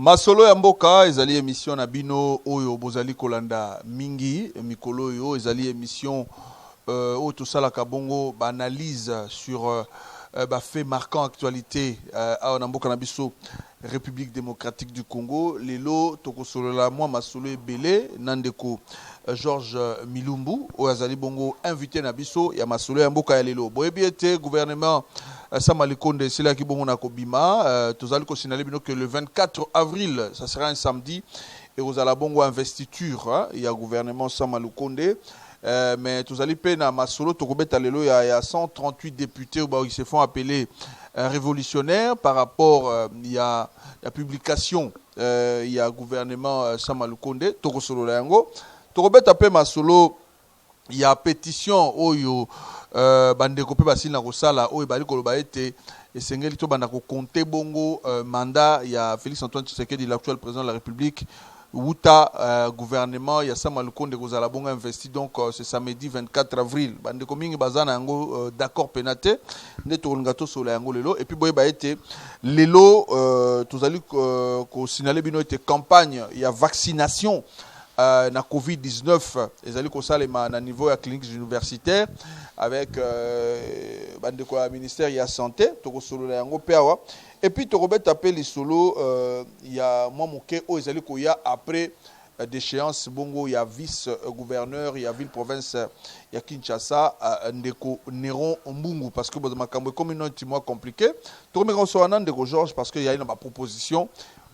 Masolo ya mboka ezali émission na bino oyo bozali kolanda mingi mikolo oyo ezali émission oyo tosalaka bongo ba analyse sur ba fait marquant actualité awa na mboka na biso République démocratique du Congo lelo tokosolola mwa masolo ebele nandeko Georges Milumbu oyo azali bongo invité na biso ya masolo ya mboka ya lelo boyebi ete gouvernement Samalikonde c'est là qui bon na kobima tozali ko signaler bino que le 24 avril ça sera un samedi et vous allez bongo investiture il y a gouvernement Samalikonde mais tozali pe na masolo tokobeta lelo ya 138 députés où ils se font appeler révolutionnaires par rapport il y a la publication il y a gouvernement Samalikonde tokosolo la yango tokobeta pe masolo il y a pétition oyo bande kopé basile na kosala oyo bali koloba ete esengeli to banda ko compter bongo mandat ya Félix Antoine Tshisekedi l'actuel président de la République Wuta gouvernement ya Samalikonde kozala bongo investi donc ce samedi 24 avril bande ko mingi bazana yango d'accord penate ne to ngato sola yango lelo et puis boye ba ete lelo tozali ko signaler bino ete campagne ya vaccination na Covid-19 ezali kosalema na niveau ya cliniques universitaires avec bande ko ministère ya santé tokosolola yango pewa et puis tokobeta appel solo ya mwa moke o ezali ko ya après d'échéance bongo ya vice gouverneur ya ville province ya Kinshasa ndeko Néron Mbungu parce que boza makambo communauté moi compliqué tokomeka so ndeko Georges parce que il y a une proposition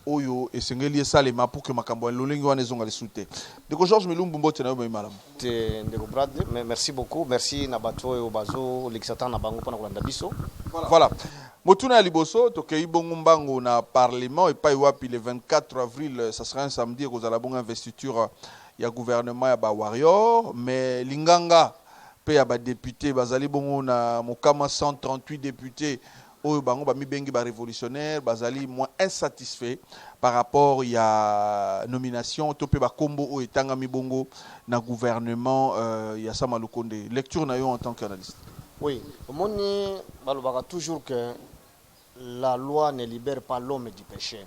oyo esengeli esalema pour que makambo lolingi wana ezonga lesute ndeko Georges Milumbu mbote na yo malamu te ndeko Brad merci beaucoup merci na bato oyo bazo l'exatant na bango pona kolanda biso voilà motuna ya liboso tokei bongo mbango na parlement et pas wapi le 24 avril ça sera un samedi kozala bongo investiture ya gouvernement ya ba warrior mais linganga pe ya ba député bazali bongo na mokama 138 députés oyo bango ba mibengi ba révolutionnaire bazali moins insatisfait par rapport ya nomination topé ba kombo o etanga mibongo na gouvernement ya Samalikonde lecture na yo en tant qu'analyste. Oui, moni balobaka toujours que la loi ne libère pas l'homme du péché.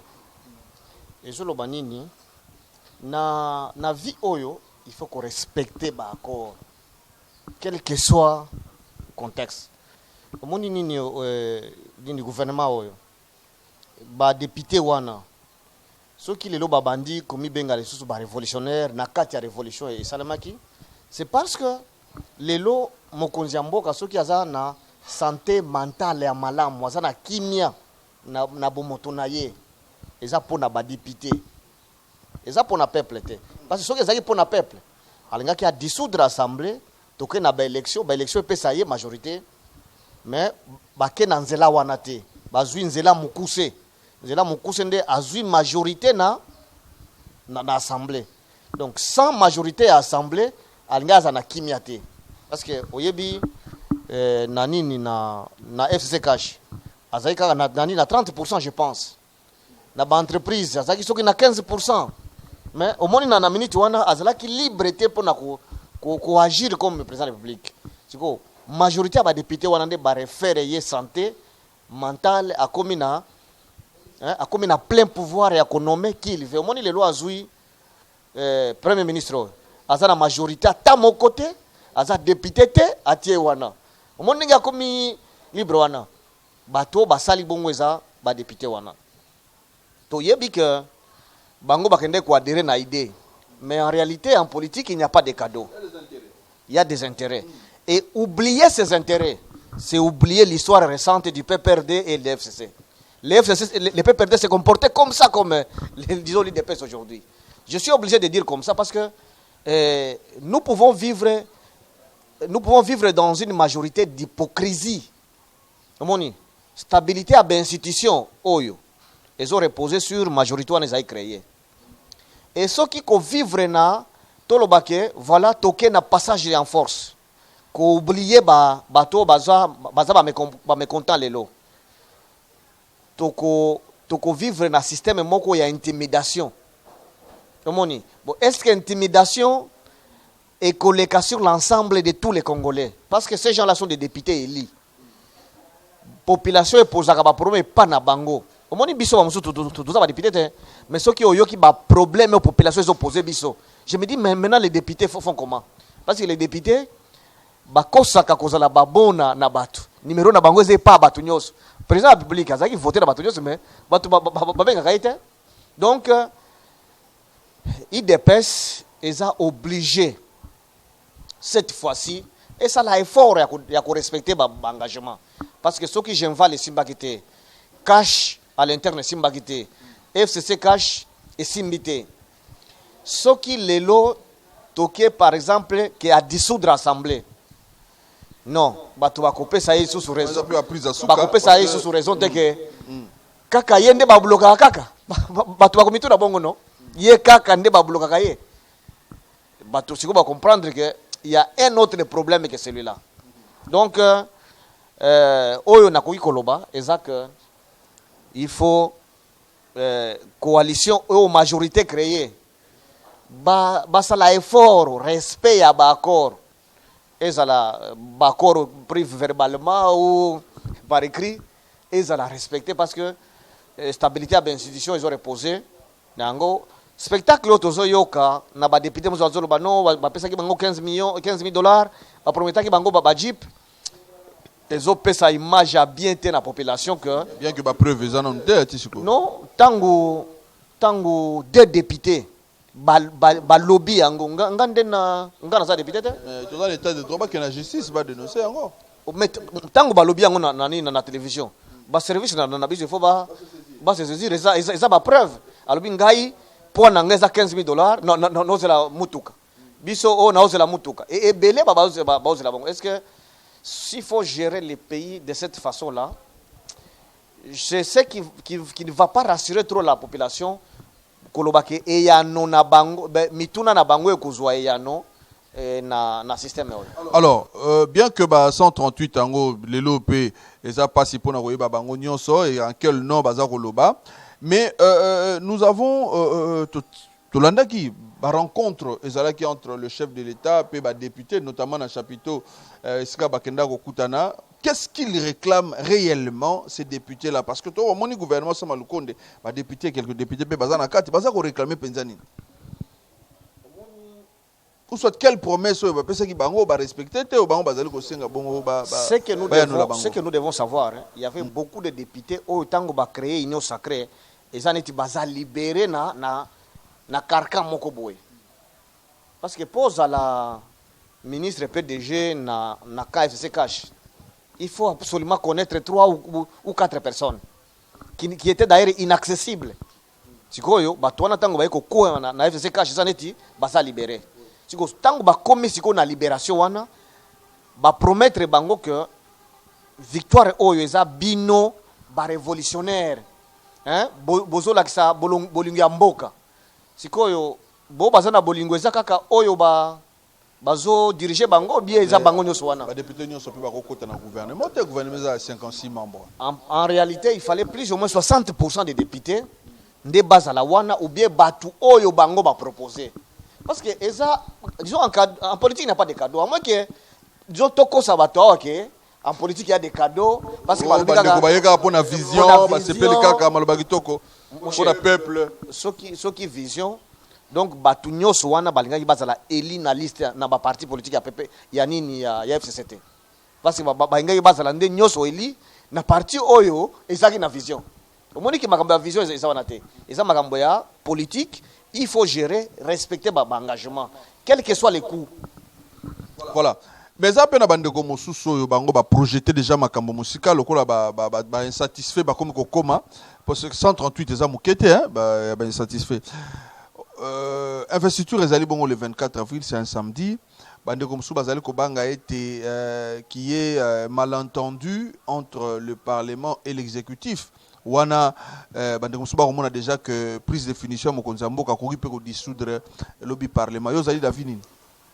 Et je loba nini na vie oyo il faut qu'on respecte ba accord quel que soit le contexte. Omoni nini dini gouvernement oyo ba député wana soki lelo ba bandi komi benga les sous ba révolutionnaire na kati ya révolution et salamaki c'est parce que lelo mokonzi ya mboka soki aza na santé mentale ya malamu aza na kimia na bomoto na ye eza pona ba député eza pona peuple te parce que soki ezaki pona peuple alingaki a dissoudre assemblée toke na ba élection pesa ye majorité mais bake na nzela wana te bazwi nzela mukuse nde azwi majorité na assemblée donc sans majorité à assemblée alingaza na kimia te parce que oyebi na nini na FCC cash azaki kaka na 30% je pense na ba entreprise azaki soki na 15% mais au moins na minute wana azalaki libre te pour na ko agir comme président de la République siko majorité ya ba député wana nde ba référé ye santé mentale a komi na plein pouvoir ya konommer qui il veut omoni le loi azui premier ministre aza na majorité ata moko te aza député te atie wana omoni nga komi libre wana bato basali bongo eza ba député wana to yebi que bango bakende ko adhérer na idée mais en réalité en politique il n'y a pas de cadeau il y a des intérêts et oublier ces intérêts c'est oublier l'histoire récente du PPRD et de l'FCC. Le PPRD se comportait comme ça, comme disons l'UDPS aujourd'hui. Je suis obligé de dire comme ça parce que nous pouvons vivre dans une majorité d'hypocrisie. Stabilité à l'institution, ils ont reposé sur la majorité qu'ils ont créée. Et ceux qui vivent dans Tolobake, voilà, toqué na passage en force. Ko oublier bato baza ba mécontent lelo toko vivre na système moko ya intimidation omoni bon est-ce que intimidation est collègue sur l'ensemble de tous les Congolais parce que ces gens-là sont des députés élus population eposaka ba problème pas na bango omoni biso ba musu tout ça ba député mais ceux qui ont qui ba problème aux populations ils opposé biso. Je me dis mais maintenant les députés font comment? Parce que les députés ba kosaka kozala babona na batu. Numéro na bango c'est pas batu nyos. Président de la République azaki voter na batu nyos mais batu ba benga kaite. Donc IDPS ils ont obligé cette fois-ci et ça l'a effort ya ko respecter ba engagement parce que ceux qui j'envoie les simbakité cash à l'interne simbakité FCC cash et simbité ceux qui les lots toqué par exemple qui a dissoudre l'assemblée non batu ba couper ça sous raison ba couper ça sous raison de que kaka yende ba bloquer kaka batu ba komitu na bongo non ye kaka nde ba bloquer kaye batu siko ba comprendre que il y a un autre problème que celui-là. Donc, oyo nakoki koloba, exact, il faut coalition ou majorité créée. Ça la effort, respect à l'accord. Et ça la accord pris verbalement ou par écrit. Et ça la respecter parce que stabilité à l'institution, ils ont reposé. Nango. Spectacle otozo yoka na ba député mo zolo ba non ba pesa ki bango 15 000 dollars ba prometa ki bango ba jeep ezo pesa image à bien te na population que bien que ba preuve za non te tisiko non tango deux députés ba lobby yango ngande na ngana za député te to dans l'état de droit ba que la justice ba dénoncer yango mais tango ba lobby yango na télévision ba service na biso faut ba se saisir ça ba preuve alobi ngai pour n'angeza 15 000 dollars non c'est la mutuka biso o na la mutuka et belé ba la bon est-ce que s'il faut gérer les pays de cette façon là je sais qui ne va pas rassurer trop la population kolobake e ya no na bango mituna na bango ekozwa e ya no na système. Alors bien que ba 138 ango lelo pe eza pasi pona koyeba bango nyonso et en quel nom baza koloba. Mais nous avons Tolandaki, la rencontre entre le chef de l'État et les députés, notamment dans le chapiteau Ska Bakenda Kutana. Qu'est-ce qu'ils réclament réellement, ces députés-là? Parce que tout mon gouvernement, ça m'a le compte, les députés, quelques députés, ils vont réclamer Penzani. Ou soit quelle promesse ce que nous devons savoir, il y avait beaucoup de députés au temps où créé une union sacrée. Et ça n'est pas libéré na carcan mokoboy. Parce que pose à la ministre PDG na KFC Cash, il faut absolument connaître 3 ou 4 personnes qui étaient d'ailleurs inaccessibles. Si koyo batwana tango ba ko na FCC Cash ça n'est pas libéré. Si ko tango ba komi siko na libération wana ba promettre bango que victoire oyo eza bino ba révolutionnaire. Hein bozola kisa bolingo ya mboka sikoyo bo bazana bolingo eza kaka oyo bazo diriger bango bien eza bango nyoso wana ba député nyoso pe ba kokota na gouvernement te gouvernement a 56 membres en réalité il fallait plus ou moins 60% des députés nde bazala wana ou bien batu oyo bango ba proposer parce que eza disons en politique il n'y a pas de cadeau à moins que disons toko sabato OK. En politique, il y a des cadeaux. Parce que il y a une vision, c'est pour le peuple. Ceux qui vision. Donc, Batunyo Soana Balinga Bazala Eli na liste na ba parti politique ya PP ya nini ya FCCT. Parce que Balinga Bazala nde nyoso Eli na parti oyo ezaki na vision. Omoni ki makambo ya vision eza wana te. Eza makambo ya politique, il faut gérer, respecter ba engagement, quel que soit les coûts. Voilà. Mais ça peine bande comme sous bango ba projeter déjà makambo musical lokola ba insatisfait ba comme koma parce que 138 eza mukete hein ba insatisfait investiture ezali bongo le 24 avril c'est un samedi bande comme sous bazali ko banga été qui est malentendu entre le parlement et l'exécutif wana bande comme sous ba on a déjà que prise de définition mokonza mboka ko ripe ko dissoudre lobby parlement yo zali davini.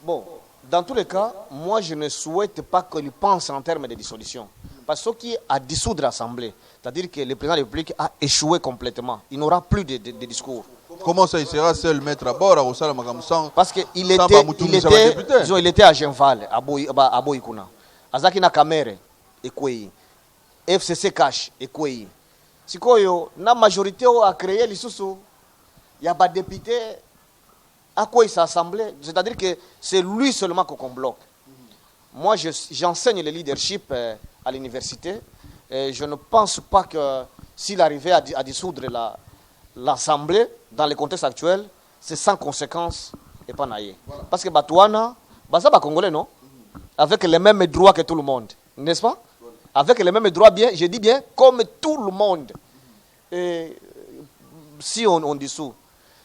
Bon, dans tous les cas, moi je ne souhaite pas qu'ils pensent en termes de dissolution. Parce que ce qui a dissoudre l'Assemblée, c'est-à-dire que le président de la République a échoué complètement. Il n'aura plus de discours. Comment ça, il sera seul maître à bord à Osala Magamsan? Parce qu'il était à Genval, à Boïkouna. Azaki na Kamere, Ekwei. FCC Cash, Ekwei. sikoyo na majorité a créé l'issoussou. Il y a pas de député à quoi il s'assemblait. C'est-à-dire que c'est lui seulement qu'on bloque. Moi, j'enseigne le leadership à l'université et je ne pense pas que s'il arrivait à dissoudre l'Assemblée dans le contexte actuel, c'est sans conséquence et pas naïe. Voilà. Parce que Batouana, ça va Congolais, non? Avec les mêmes droits que tout le monde, n'est-ce pas? Voilà. Avec les mêmes droits, bien, je dis bien, comme tout le monde. Et si on dissout,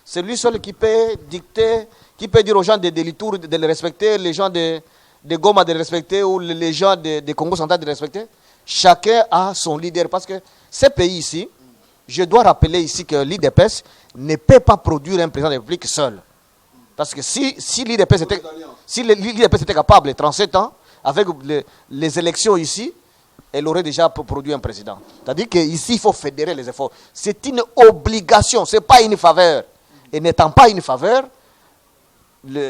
c'est lui seul qui peut dicter, qui peut dire aux gens de Litour de le respecter, les gens de Goma de le respecter ou les gens de Congo central de le respecter. Chacun a son leader. Parce que ces pays ici, je dois rappeler ici que l'IDPS ne peut pas produire un président de la République seul. Parce que si l'IDPS était capable, de 37 ans, avec les élections ici, elle aurait déjà produit un président. C'est-à-dire qu'ici, il faut fédérer les efforts. C'est une obligation, ce n'est pas une faveur. Et n'étant pas une faveur,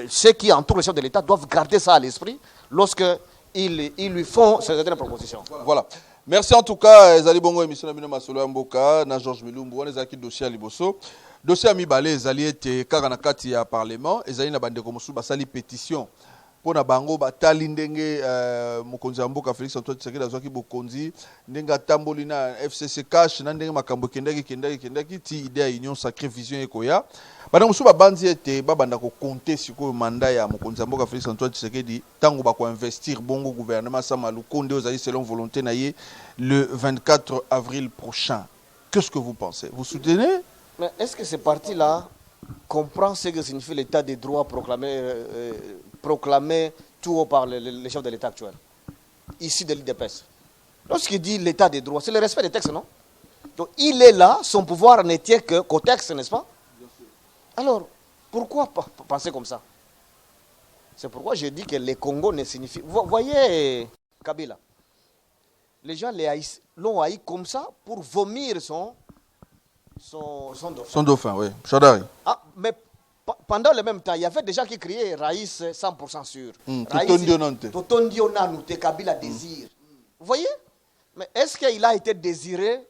ceux qui entourent le chef de l'État doivent garder ça à l'esprit lorsqu'ils lui font certaines propositions. Voilà. Merci en tout cas, Zali Bongo émission na bino masolo mboka na Georges Milumbu on ezaki dossier liboso. Dossier ami balé ezali ete kaka na kati ya parlement ezali na bandeko mosusu basali pétition pour na bango batali ndenge mokonzi ya mboka Félix Antoine Tshisekedi azwaki bokonzi ndenge atamboli na FCC cash na ndenge makambo kendaki ti idée ya union sacrée vision ekoya bana mosusu babanzi ete babanda ko compter sikoyo mandat ya mokonzi ya mboka Félix Antoine Tshisekedi tango ba ko investir bongo gouvernement Sama Lukonde ozali selon volonté na ye le 24 avril prochain. Qu'est-ce que vous pensez? Vous soutenez? Mais est-ce que ce parti-là comprend ce que signifie l'état des droits proclamé tout haut par les chefs de l'État actuel, ici de l'IDPS? Lorsqu'il dit l'état des droits, c'est le respect des textes, non? Donc il est là, son pouvoir ne tient qu'au texte, n'est-ce pas? Alors, pourquoi penser comme ça? C'est pourquoi je dis que le Congo ne signifie... Vous voyez Kabila, les gens l'ont haï comme ça pour vomir son dauphin. Son dauphin, oui. Chadari. Ah, mais pendant le même temps, il y avait des gens qui criaient Raïs 100% sûr. Totondionante, Kabila désire. Vous voyez? Mais est-ce qu'il a été désiré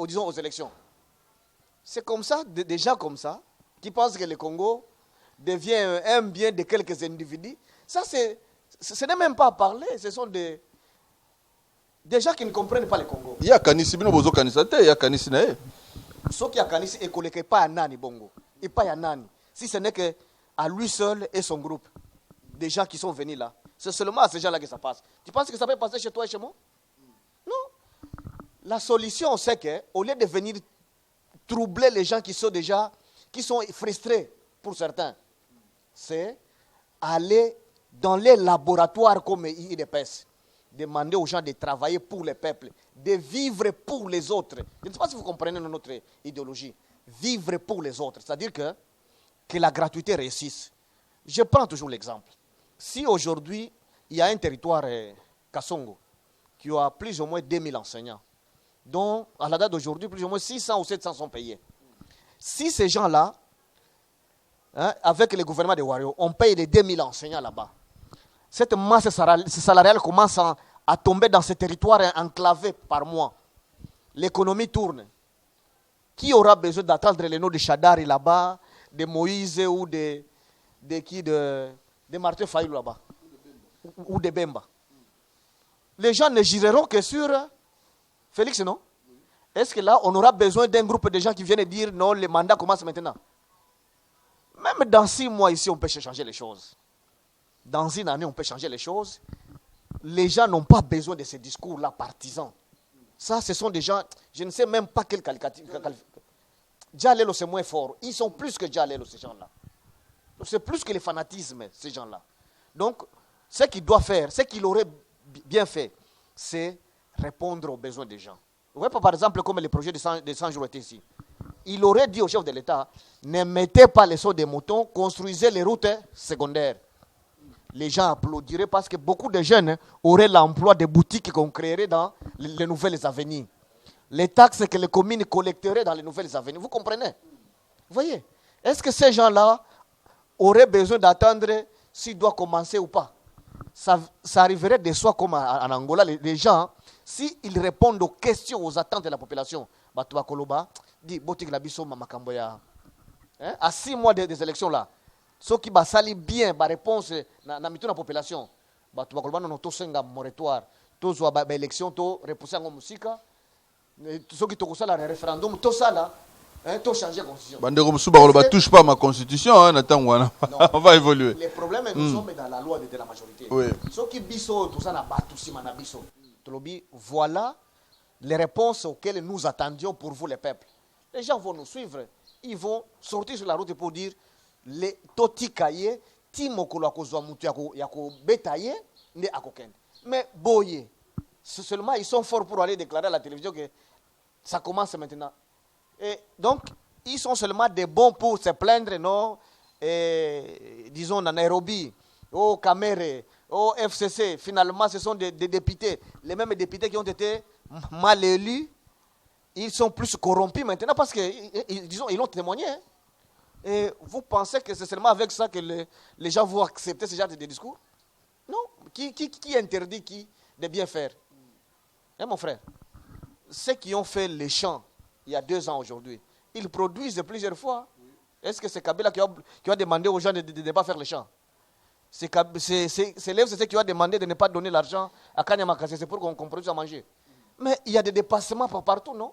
disons, aux élections? C'est comme ça, des gens comme ça, qui pensent que le Congo devient un bien de quelques individus. Ça, ce n'est même pas à parler. Ce sont des gens qui ne comprennent pas le Congo. Il y a Kanisi, il y a Kanisi. Ce qui a Kanisi, il ne connaît pas Nani Bongo. Et pas Nani. Si ce n'est qu'à lui seul et son groupe, des gens qui sont venus là. C'est seulement à ces gens-là que ça passe. Tu penses que ça peut passer chez toi et chez moi? Non. La solution, c'est qu'au lieu de venir troubler les gens qui sont frustrés pour certains, c'est aller dans les laboratoires comme IDPS, demander aux gens de travailler pour le peuple, de vivre pour les autres. Je ne sais pas si vous comprenez notre idéologie. Vivre pour les autres, c'est-à-dire que la gratuité réussisse. Je prends toujours l'exemple. Si aujourd'hui, il y a un territoire, Kassongo, qui a plus ou moins 2000 enseignants, dont, à la date d'aujourd'hui, plus ou moins 600 ou 700 sont payés. Si ces gens-là, avec le gouvernement de Wario, on paye les 2000 enseignants là-bas, cette masse salariale commence à tomber dans ce territoire enclavé par mois. L'économie tourne. Qui aura besoin d'attendre les noms de Chadari là-bas, de Moïse ou de Martin Fayou là-bas, ou de Bemba? Les gens ne gireront que sur Félix, non? Est-ce que là, on aura besoin d'un groupe de gens qui viennent dire non, le mandat commence maintenant? Même dans 6 mois ici, on peut changer les choses. Dans une année, on peut changer les choses. Les gens n'ont pas besoin de ces discours-là partisans. Ça, ce sont des gens, je ne sais même pas quel qualificatif. Djalelo, c'est moins fort. Ils sont plus que Djalelo, ces gens-là. C'est plus que le fanatisme, ces gens-là. Donc, ce qu'il doit faire, ce qu'il aurait bien fait, c'est répondre aux besoins des gens. Vous voyez, par exemple, comme le projet de 100 jours était ici. Il aurait dit au chef de l'État, ne mettez pas les sauts des moutons, construisez les routes secondaires. Les gens applaudiraient parce que beaucoup de jeunes auraient l'emploi des boutiques qu'on créerait dans les nouvelles avenirs. Les taxes que les communes collecteraient dans les nouvelles avenirs. Vous comprenez? Vous voyez? Est-ce que ces gens-là auraient besoin d'attendre s'ils doivent commencer ou pas? Ça arriverait de soi comme en Angola. Les gens, si ils répondent aux questions, aux attentes de la population, bato bakoloba dit botik la biso makambo ya à 6 mois des élections là, ceux qui basali bien ba réponse na mitu na population, bato bakoloba non to senga moratoire, to zo ba élection to repousser ngo musika, ceux qui to kosala référendum to sala to changer la constitution. Bandeko Moussouba ne touche pas ma constitution, on va évoluer. Les problèmes nous sommes dans la loi de la majorité. Oui. Ceux qui biso tout ça na batu sima na biso. Voilà les réponses auxquelles nous attendions pour vous les peuples. Les gens vont nous suivre, ils vont sortir sur la route pour dire les totikaye timokolo akozwa mutu yako betaye ne akokende. Mais boye, seulement ils sont forts pour aller déclarer à la télévision que ça commence maintenant. Et donc, ils sont seulement des bons pour se plaindre, non? Et, disons, à Nairobi, au Caméré, au FCC. Finalement, ce sont des députés. Les mêmes députés qui ont été mal élus, ils sont plus corrompus maintenant parce que, disons, ils l'ont témoigné. Hein? Et vous pensez que c'est seulement avec ça que les gens vont accepter ce genre de discours? Non. Qui interdit qui de bien faire? Hein, mon frère? Ceux qui ont fait les champs, il y a 2 ans aujourd'hui, ils produisent plusieurs fois. Oui. Est-ce que c'est Kabila qui a demandé aux gens de ne pas faire les champs? C'est l'FCC qui a demandé de ne pas donner l'argent à Kanyama Kassé, c'est pour qu'on produise à manger. Mais il y a des dépassements partout, non?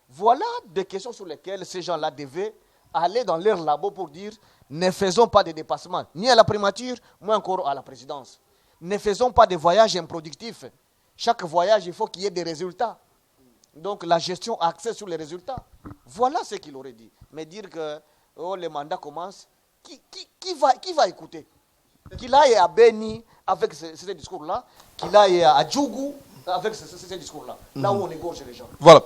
Voilà des questions sur lesquelles ces gens-là devaient aller dans leur labo pour dire ne faisons pas de dépassements, ni à la primature, ni encore à la présidence. Ne faisons pas de voyages improductifs. Chaque voyage, il faut qu'il y ait des résultats. Donc la gestion axée sur les résultats. Voilà ce qu'il aurait dit. Mais dire que les mandats commencent, qui va écouter? Qu'il aille à Beni avec ce discours-là, qu'il aille à Djougou avec ce discours-là, là où on égorge les gens. Voilà.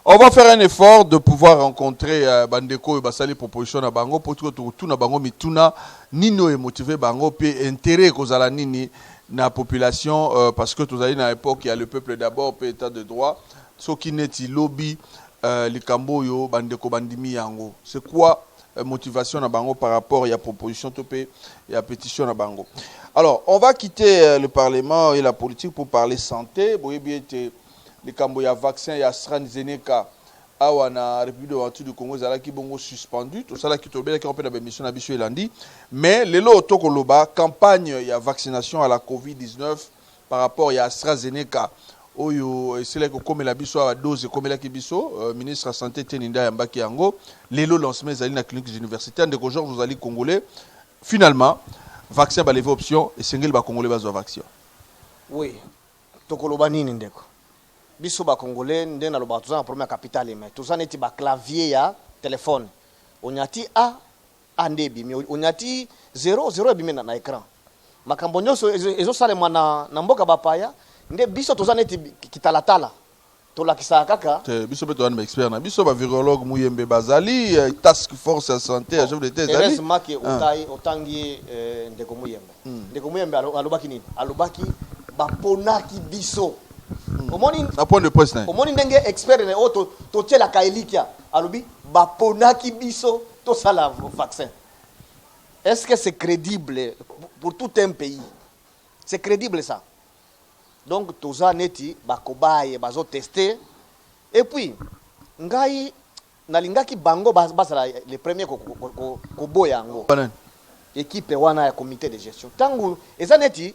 On va faire un effort de pouvoir rencontrer Bandeko et Basali proposition à Bango pour que tout na Bango mituna nino est motivé Bango puis intérêt kozala nini na population parce que tout à à l'époque il y a le peuple d'abord puis état de droit. Ce qui n'est lobby les Camboyo Bandeko Bandimi yango. C'est quoi motivation à Bango par rapport à la proposition topé et à pétition à Bango. Alors, on va quitter le Parlement et la politique pour parler santé. Vous voyez bien les Camboya vaccins et AstraZeneca à la République du Congo qui sont suspendus. Tout ça qui est bien qui ont fait la mission à Bissou et Landi. Mais les lots Tokoloba campagne il y a vaccination à la COVID-19 par rapport à AstraZeneca. C'est là que comme la biso a dose comme la kibiso ministre de la santé Teninda Yambaki Yango les lots lancement à la clinique universitaire de Georges vous allez congolais finalement vaccin ba lever option et singel ba congolais ba vaccin. Oui. Tokoloba nini ndeko. Biso ba congolais ndena lo ba tuzana première capitale mais tuzana eti ba clavier ya téléphone. Onyati a ndebi mais onyati 0 bimena na écran. Makambo nyonso ezo salema na mboka bapaya nde biso tozana eti kitalatala. Tolakisa kaka. Biso beto wana expert na biso ba virologue Muyembe Bazali task force ya santé chef de thèse ali. Heureusement que otangi ndeko Muyembe. Ndeko Muyembe alobaki nini? Alobaki baponaki biso. Omoni na point de presse na. Omoni ndenge expert ne auto to tiela kaelikia. Alobi baponaki biso to sala vaccin. Est-ce que c'est crédible pour tout un pays? C'est crédible ça? Donc toza neti bakobaye bazo tester et puis ngai nalingaki bango basala les premiers ko boya ngo équipe wana ya comité de gestion tangu eza neti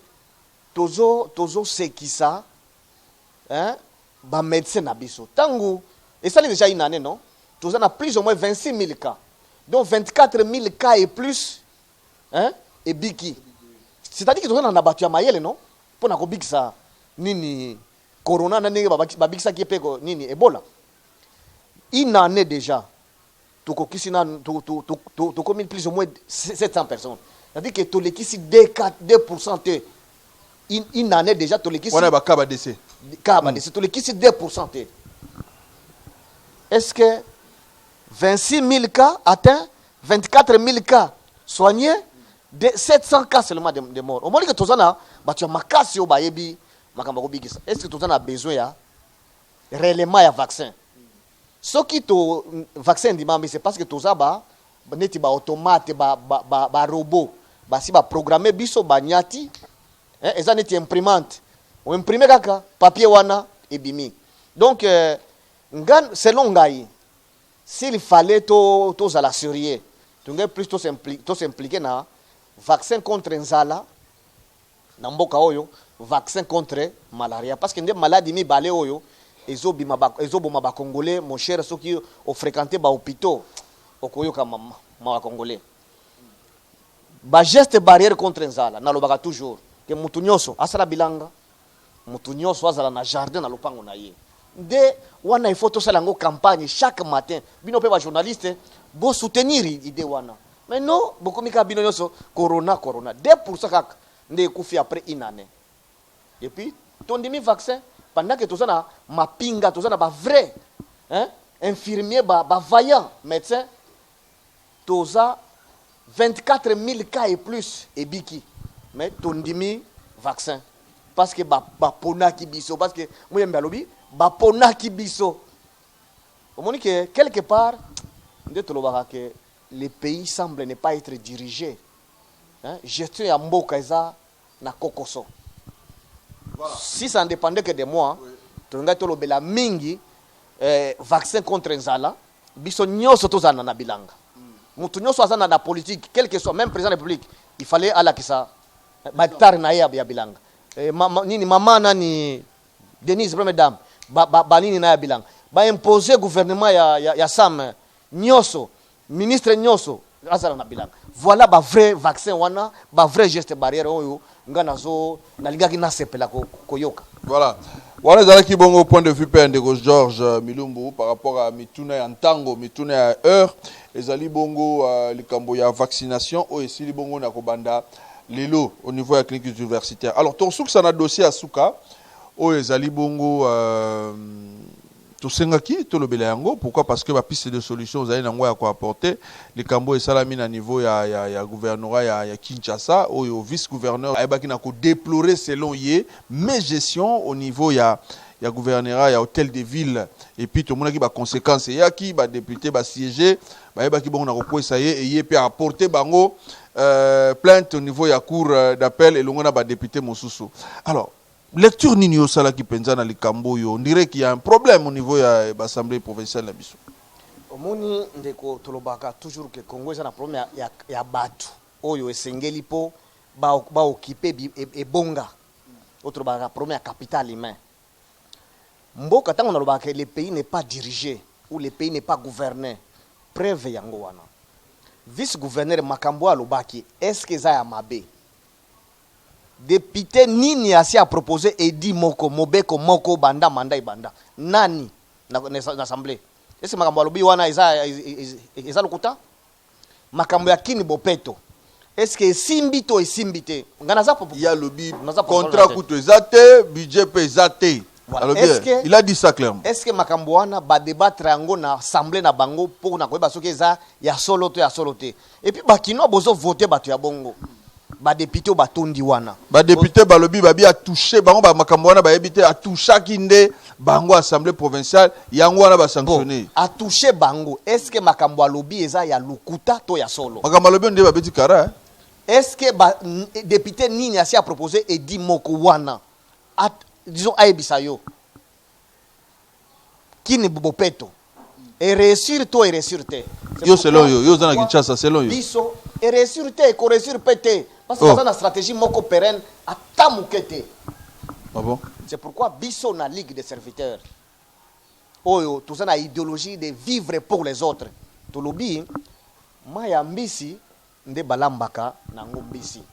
tozo sekisa ba médecin na biso tangu esali déjà une année non toza na plus ou moins 26 000 cas donc 24 000 cas et plus et biki c'est-à-dire que toza na batu ya mayele non pona ko bikisa nini corona na ndenge babikisa ki peko nini Ebola une année déjà tokokisi na tokomi plus ou moins 700 personnes c'est-à-dire que tolekisi 2% une année déjà tolekisi on a ba kaba décès tolekisi 2%. Est-ce que 26 000 cas atteints 24 000 cas soignés de 700 cas seulement de morts au moins que tozana batu makasi obayebi. Est-ce que tu as besoin ya réellement ya vaccin? Ce qui to vaccin mais c'est parce que tu as neti ba automate ba robot ba si ba programmer biso ba nyati eza neti imprimante o imprimer kaka papier wana ebimi. Donc selon ngai, s'il fallait tous à la sérieux, tu devrais plus s'impliquer dans vaccin contre nzala, na mboka oyo, vaccin contre malaria, parce que des maladies mi balé oyo, ezoboma ba congolais, mon cher, ceux qui ont fréquenté ba hôpitaux, okoyo ka ma congolais. Ba geste barrière contre nzala, na lobaka toujours que mutu nyonso asala bilanga, mutu nyonso azala na jardin na lopango na ye. De wana il faut to sala ngo campagne chaque matin. Bino pe ba journaliste bo soutenir idée wana. Mais non, beaucoup mika bino nyonso corona 2% kaka nde kufi après une année. Et puis ton demi vaccin pendant que tous na mapinga tous na ba vrai infirmier ba vaillant médecin tous 24 000 cas et plus et biki. Mais ton demi vaccin parce que ba pona ki biso parce que moi yemba lobi ba pona ki biso. On dit que quelque part que le pays semble ne pas être dirigé. Gestion ya mboka eza na kokoso. Voilà. Si ça ne dépendait que de moi, tu ngai tolobela mingi vaccin contre nzala, biso nyoso tozana na bilanga. Mutu nyoso azana na politique, quel que soit même président de la République, il fallait ala kisa baktari na ya bilanga. Nini mama nani Denise première dame, ba nini na ya bilanga. Ba imposer gouvernement ya Sam nyoso, ministre nyoso azala na bilanga. Voilà ba vrai vaccin wana, ba vrai geste barrière oyo nganazo na lingaki na sepela koyoka. Voilà. Voilà zalaki bongo point de vue père de Georges Milumbu par rapport à mituna ya ntango, mituna ya heure, ezali bongo likambo ya vaccination o esili bongo na kobanda lelo au niveau de la clinique universitaire. Alors ton souk ça na dossier à Souka o ezali bongo to sengaki to lobela yango pourquoi parce que ba piste de solution zali nango ya ko apporter les cambo et salami na niveau ya gouvernorat ya Kinshasa au vice gouverneur ayebaki na ko déplorer selon yé mais gestion au niveau ya gouvernorat ya hôtel de ville et puis tout monde qui ba conséquences ya ki ba député ba siéger ba ayebaki bon na ko essayer et yé puis apporter bango plainte au niveau ya cour d'appel et longo na ba député mosusu. Alors lecture nini osala ki penza na likambo yo on dirait qu'il y a un problème au niveau de l'Assemblée provinciale na biso. Omoni ndeko tolobaka toujours que Congo eza na problème ya batu oyo esengeli po ba occuper ebonga. Autre ba problème ya capital humain. Mboka tango na lobaka le pays n'est pas dirigé ou le pays n'est pas gouverné. Preuve yango wana. Vice gouverneur makambo alobaki est-ce que za ya mabe? Député nini asi a proposé Edi Moko Mobeko Moko banda manda ibanda nani na assemblée est-ce makambo alobi wana eza lokuta makambo ya kini bopeto est-ce que simbito esimbite ngana za il y a lobby contrat kuto ezate budget pe ezate alors il a dit ça clairement est-ce que makambo wana ba débattre yango na assemblée na bango pour na koyeba soki eza ya soloto et puis bakino bozo voter batu ya bongo ba député ba tondi wana ba député ba lobby ba bi a touché bango ba makambo wana ba ebité a touché kinde bango assemblée provinciale yango wana ba sanctionner a touché bango est-ce que makambo lobby eza ya lukuta to ya solo makambo lobby ndé ba beti kara est-ce que ba député nini asi a proposé Edi Moko wana disons aebisa yo kini bopeto et réussir to et réussir te yo selon yo zana Kinshasa selon yo biso et réussir te ko réussir pété parce que ça na stratégie moko pérenne ata mukete. Ah bon? C'est pourquoi biso na ligue des serviteurs oyo tout ça na idéologie de vivre pour les autres to lobi maya mbisi nde balambaka na ngombisi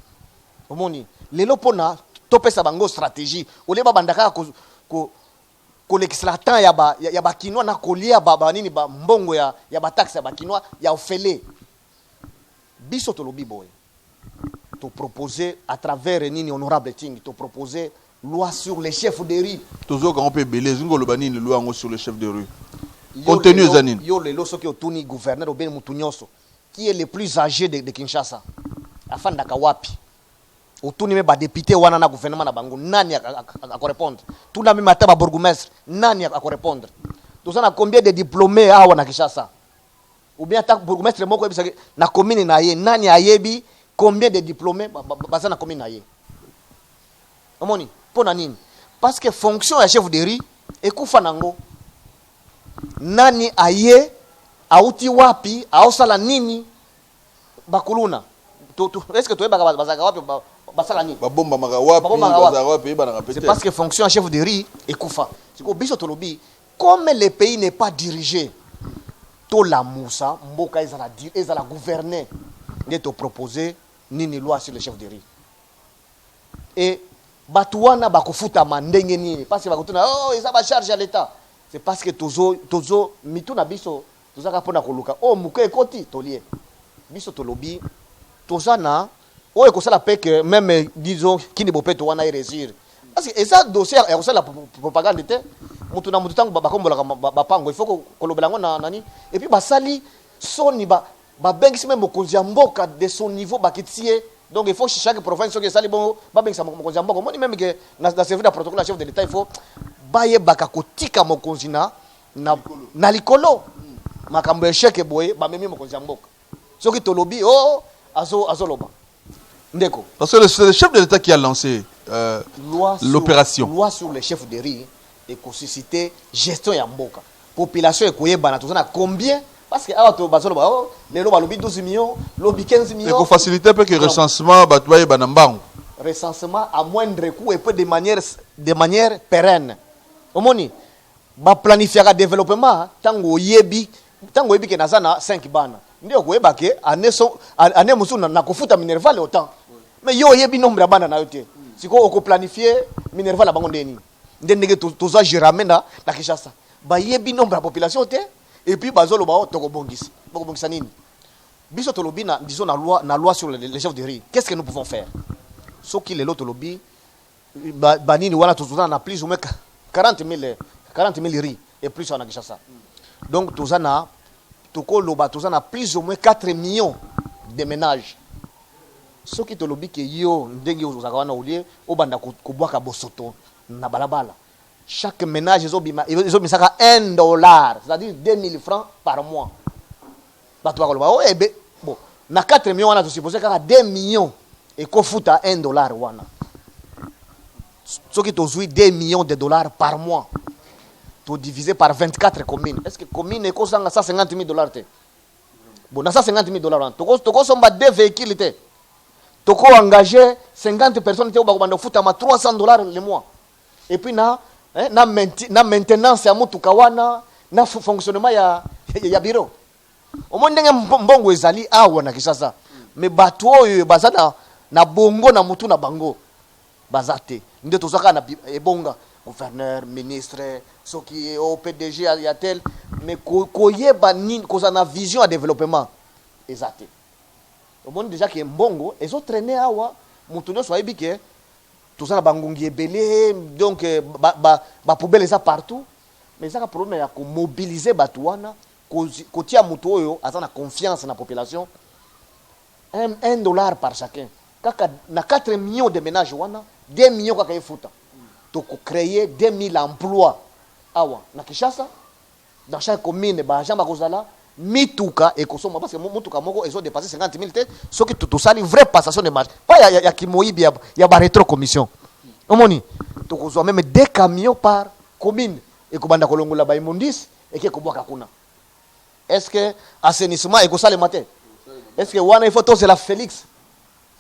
omoni lelo pona topesa bango stratégie oleba bandaka ko l'exploitant ya ba kinwa na kolia ba nini ba mbongo ya ba taxe ya ba kinwa ya ofele biso to lobi boy to proposer à travers nini honorable ting to proposer loi sur les chefs de rue tozo quand on peut belé zingo lo banini loi ngo sur les chefs de rue contenu zanine yo lelo soki otuni gouverneur obeni mutu nyonso qui est le plus âgé de Kinshasa afanda ka wapi otuni me ba député wana na gouvernement na bango nani a répondre tout na même ata ba bourgmestre nani a répondre toza na combien de diplômés awa na Kinshasa ou bien ta bourgmestre moko ebisa na commune na ye nani ayebi combien de diplômés baza na commune na ye omoni pona nini parce que fonction ya chef de rue ekufa nango nani aye auti wapi aosala nini bakuluna est-ce que toyebaka bazaka wapi basala nini babomba maka wapi bazaka wapi banaka peut-être c'est parce que fonction chef de riz ekufa siko biso tolobi comme le pays n'est pas dirigé to la moussa mboka ezala gouverner nde to proposer nini loi sur le chef de riz et batuana bakofutama ndenge nini parce que bakotuna oh eza ba charge à l'état c'est parce que tozo mituna biso tozaka pona koluka oh muke ekoti tolie biso tolobi tozana oh ekosala peke même disons kini bopeto wana réussir parce que eza dossier ya kosala propagande te mutu na mutu tango bakombola bapango il faut kolobelango na nani et puis basali soni bengisi même mokonzi ya mboka de son niveau bakitie donc il faut chaque province qui sali bon bengisa mokonzi ya mboka moni même que na service de protocole chef de l'état il faut baye bakakotika mokonzi na likolo makambo échec boye bamemi mokonzi ya mboka soki tolobi oh azoloba ndeko parce que c'est le chef de l'état qui a lancé l'opération loi sur les chefs de riz et susciter gestion ya mboka population ekoyebana tozana combien parce que awa bazoloba oh lelo balobi 12 millions lobi 15 millions et ko faciliter peu que recensement batu bayebana mbango recensement à moindre coût et peu de manière pérenne omoni ba planifier développement tango yebi ke nazana 5 bana ndio koyeba ke ane musu na kofuta minerval autant mais yo yebi nombre ya bana na yote siko oko planifier minerval bango ndeni ndenge toza jiramena na Kinshasa ba yebi nombre ya population te et puis bazolo ba tokobongisa nini biso tolobi na disons na loi sur les chefs de riz qu'est-ce que nous pouvons faire ce qui les lots tolobi banini wana tozana na plus ou moins 40 000 riz et plus en Kinshasa donc tozana tokoloba tozana plus ou moins 4 millions de ménages ce qui tolobi ke yo ndenge ozaka wana olie obanda kobwaka bosoto na balabala chaque ménage ezomisaka $1 c'est-à-dire 2000 francs par mois bato bakoloba oh ebe bon na 4 millions wana tosupposé kaka 2 millions ekofuta $1 wana soki tozwi 2 millions de dollars par mois to divisé par 24 communes est-ce que commune ekosanga $150,000 te bon na $150,000 tokosomba 2 véhicules te toko engager 50 personnes te bakobanda futa ma $300 le mois et puis na maintenance ya mutuka wana na fonctionnement ya bureau omoni ndenge mbongo ezali awa na Kinshasa mais bato oyo baza na bongo na mutu na bango baza te nde tozaka na ebonga gouverneur ministre soki au PDG ya tel mais koyeba nini koza na vision ya développement ezate omoni déjà que mbongo ezotraîner awa mutu nyonso ayebi ke tozana bangongi ebele donc poubelle eza partout mais ezaka problème ya komobiliser bato wana kotia mutu oyo aza na confiance na population $1 par chacun kaka na 4 millions de ménages wana 2 millions kaka efuta tokocréer 2000 emplois awa na Kinshasa dans chaque commune baagent bakozala mituka ekosoma parce que mutuka moko ezo dépasser 50,000 te soki tosali vraie passation de marché pas ya kimoyibi ya ba rétro commission omoni tokozwa même 2 camions par commune ekobanda kolongola ba immondice eke kobwaka kuna est-ce que assainissement ekosala matin est-ce que wana il faut toser la Félix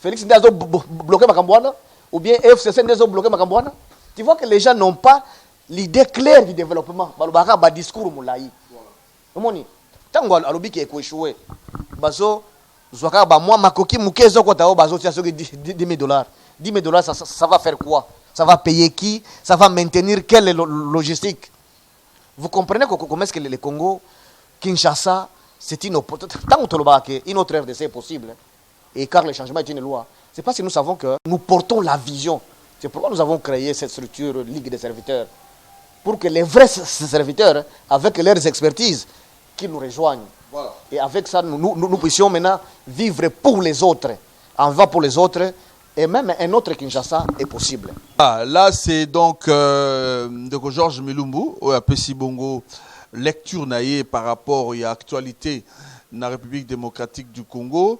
ndazo bloquer makambo wana ou bien FCC ndazo bloquer makambo wana tu vois que les gens n'ont pas l'idée claire du développement balobaka ba discours mulai omoni tango alobi ke ekoéchouer bazo zwaka ba moi makoki mukezo kota o bazo tia soki $10,000 $10,000 ça va faire quoi ça va payer qui ça va maintenir quelle logistique vous comprenez comment est-ce que le Congo Kinshasa c'est une opportunité tant que une autre RDC est possible et car le changement est une loi c'est parce que nous savons que nous portons la vision c'est pourquoi nous avons créé cette structure Ligue des serviteurs pour que les vrais serviteurs avec leurs expertises qui nous rejoignent. Voilà. Et avec ça, nous puissions maintenant vivre pour les autres, en va pour les autres, et même un autre Kinshasa est possible. Ah, là, c'est donc Georges Milumbu, à Pessi Bongo, lecture naïe par rapport à l'actualité de la République démocratique du Congo.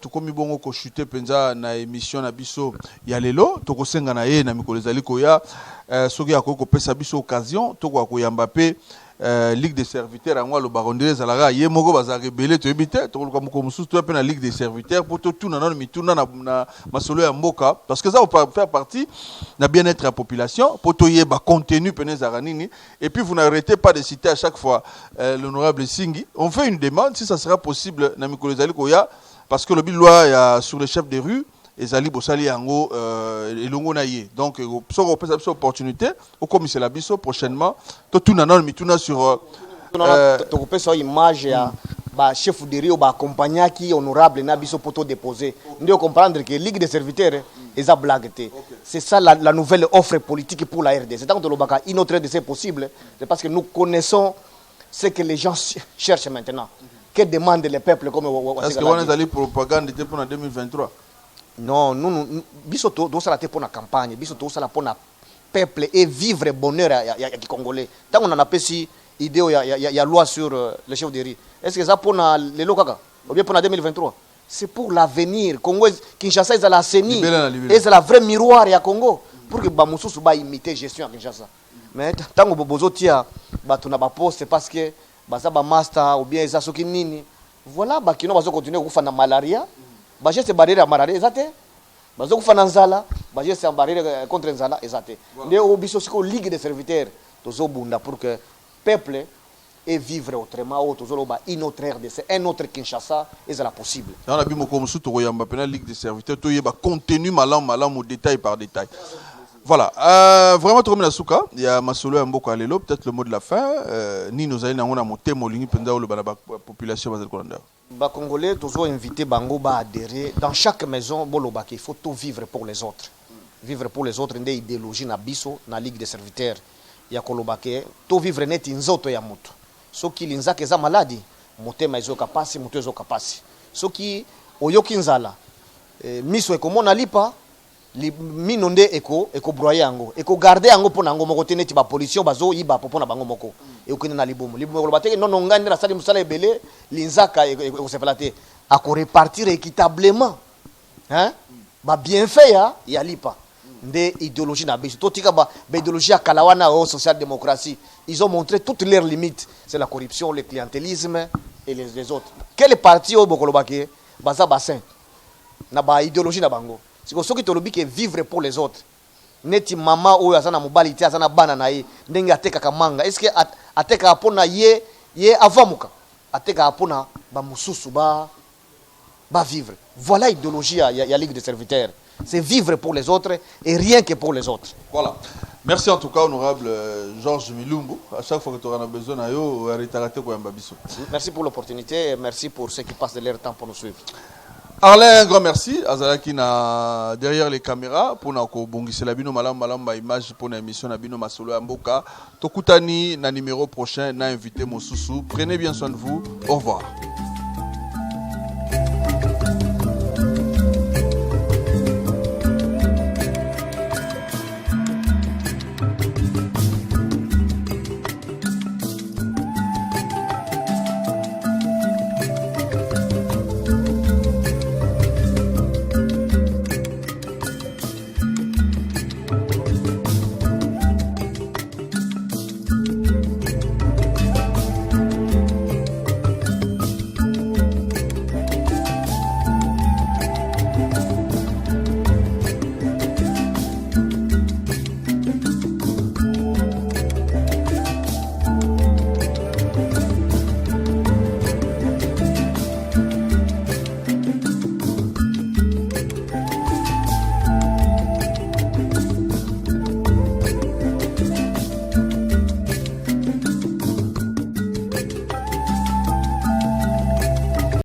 tokomi bongo ko chuter penza na émission na biso ya lelo tokosenga na ye na mikolo ezali koya soki akoko pesa biso occasion toko akoyamba pe Ligue des serviteurs à moi le barondé zalaga ye moko baza rebelle to ebite to ko moko mususu to pe na Ligue des serviteurs pour tout na mituna na masolo ya mboka parce que ça on peut faire partie na bien-être la population pour to yeba contenu pene zaranini et puis vous n'arrêtez pas de citer à chaque fois l'honorable Singi. On fait une demande si ça sera possible na mikolo ezali koya parce que le bill loi sur les chefs des rues ezali bosali yango elongo na ye donc so ko pesa biso opportunité au commissaire la biso prochainement to tuna na mituna sur to ko pesa image ya ba chef de rio ba accompagnaki honorable na biso poto déposer ndio comprendre que Ligue des serviteurs eza blagueté. C'est ça la nouvelle offre politique pour la RDC. Tant que le baka une autre RDC possible, c'est parce que nous connaissons ce que les gens cherchent maintenant. Que demande le peuple comme est-ce que on est allé propagande pour 2023? Non, nous biso to ça la pour la campagne, biso to ça la pour la peuple et vivre bonheur ya Congolais. Tant on en a pesi idée ya loi sur le chef de riz. Est-ce que ça pour les locaux ou bien pour 2023? C'est pour l'avenir. Congo Kinshasa est à la CENI et c'est la vraie miroir ya Congo pour que ba mususu ba imiter gestion à Kinshasa. Mais tant que bozo tia ba tuna ba poste parce que ba ça ba master ou bien ça soki nini. Voilà ba kino bazo continuer kufa na malaria. Ba geste barrière à malaria ezate. Bazo kufa na nzala, ba geste barrière contre nzala ezate. Ndio biso siko Ligue des serviteurs tozo bunda pour que peuple et vivre autrement une autre RDC, un autre Kinshasa, et c'est la possible. On a vu la Ligue des serviteurs, tout y a contenu malam au détail par détail. Voilà, vraiment trop bien souka. Il y a Masolo Mboko Alelo, peut-être le mot de la fin. Ni nous allons à monter Molingi Penda ou la population basale Kolanda. Les Congolais, toujours invité Bango à adhérer. Dans chaque maison, il faut tout vivre pour les autres. Vivre pour les autres, une idéologie na biso, na Ligue des serviteurs. Il y a Kolobake, tout vivre net inzoto ya moto. Soki linzaka eza maladi motema ezoka pasi moto ezoka pasi soki oyoki nzala miso ekomona lipa mino nde eko broyer yango eko garder yango pona yango moko teneti ba pollution bazo yiba popona bango moko ekokende na libomo libomo bateke non ngandi na sali musala ebele linzaka ekosepela te ako répartir équitablement hein ba bienfait ya lipa de idéologie na biso totika ba idéologie ya kalawana au social démocratie ils ont montré toutes leurs limites c'est la corruption le clientélisme et les autres quel parti au bokolobake baza bassin na ba idéologie na bango siko soki tolobi ke vivre pour les autres neti mama oyo azana mobali ti azana bana na ye ndenge ateka kamanga est-ce que ateka apona ye avamuka ateka apona ba mususu ba vivre voilà idéologie ya Ligue des serviteurs. C'est vivre pour les autres et rien que pour les autres. Voilà. Merci en tout cas, honorable Georges Milumbu. À chaque fois que tu auras besoin, merci pour l'opportunité et merci pour ceux qui passent de leur temps pour nous suivre. Arlin, un grand merci. Azalaki na derrière les caméras pour na ko bongisi la bino malamba image pour l'émission na bino Masolo Mboka. Tokutani na numéro prochain na invité Mosusu. Prenez bien soin de vous. Au revoir.